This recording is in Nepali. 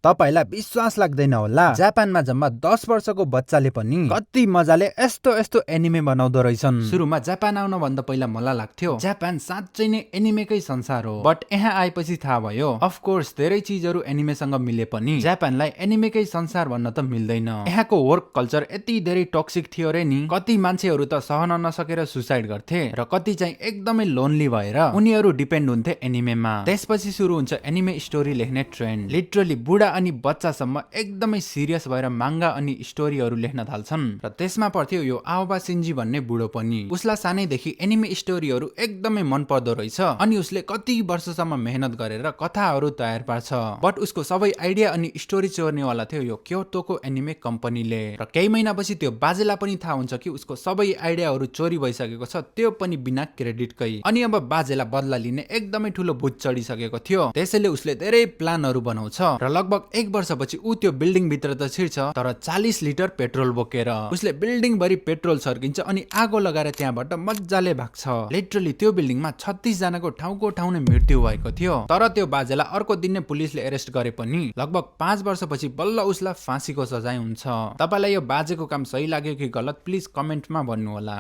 तपाईलाई विश्वास लाग्दैन होला, जापानमा जम्मा 10 वर्षको बच्चाले पनि कति मजाले यस्तो यस्तो एनिमे बनाउँदो रहेछन्। सुरुमा जापान आउन भन्दा पहिला मलाई लाग्थ्यो जापान साँच्चै नै एनिमेकै संसार हो, बट यहाँ आएपछि थाहा भयो अफ कोर्स धेरै चीजहरु एनिमेसँग मिले पनि जापानलाई एनिमेकै संसार भन्न त मिल्दैन। यहाँको वर्क कल्चर यति धेरै टक्सिक थियो रे नि, कति मान्छेहरु त सहन नसकेर सुसाइड गर्थे र कति चाहिँ एकदमै लोनली भएर उनीहरु डिपेन्ड हुन्थे एनिमेमा। त्यसपछि सुरु हुन्छ एनिमे स्टोरी लेख्ने ट्रेन्ड। लिटरली बुढा अनि बच्चासम्म एकदमै सिरियस भएर मांगा अनि स्टोरीहरु लेख्न थाल्छन् र त्यसमा पर्थ्यो यो आओबा सिन्जी भन्ने बुढो पनि। उसलाई सानैदेखि एनिमे स्टोरीहरु एकदमै मन पर्दो रहेछ अनि उसले कति वर्षसम्म मेहनत गरेर कथाहरु तयार पार्छ, बट उसको सबै आइडिया अनि स्टोरी चोर्नेवाला थियो यो क्योटोको एनिमे कम्पनीले। र केही महिनापछि त्यो बाजेलाई पनि थाहा हुन्छ कि उसको सबै आइडियाहरु चोरी भइसकेको छ, त्यो पनि बिना क्रेडिटकै। अनि अब बाजेलाई बदला लिने एकदमै ठूलो भूत चढिसकेको थियो, त्यसैले उसले धेरै प्लानहरु बनाउँछ र लगभग 1 वर्षपछि ऊ त्यो बिल्डिङ भित्र त छिर्छ तर 40 लिटर पेट्रोल बोकेर। उसले बिल्डिङ भरि पेट्रोल सर्किन्छ अनि आगो लगाएर त्यहाँबाट मज्जाले भाग्छ। लिटरली त्यो बिल्डिङमा 36 जनाको ठाउँको ठाउँ नै मृत्यु भएको थियो। तर त्यो बाजेलाई अर्को दिन नै पुलिसले एरेस्ट गरे पनि लगभग 5 वर्षपछि बल्ल उसलाई फाँसीको सजाय हुन्छ। तपाईलाई यो बाजेको काम सही लाग्यो कि गलत प्लिज कमेन्टमा भन्नु होला।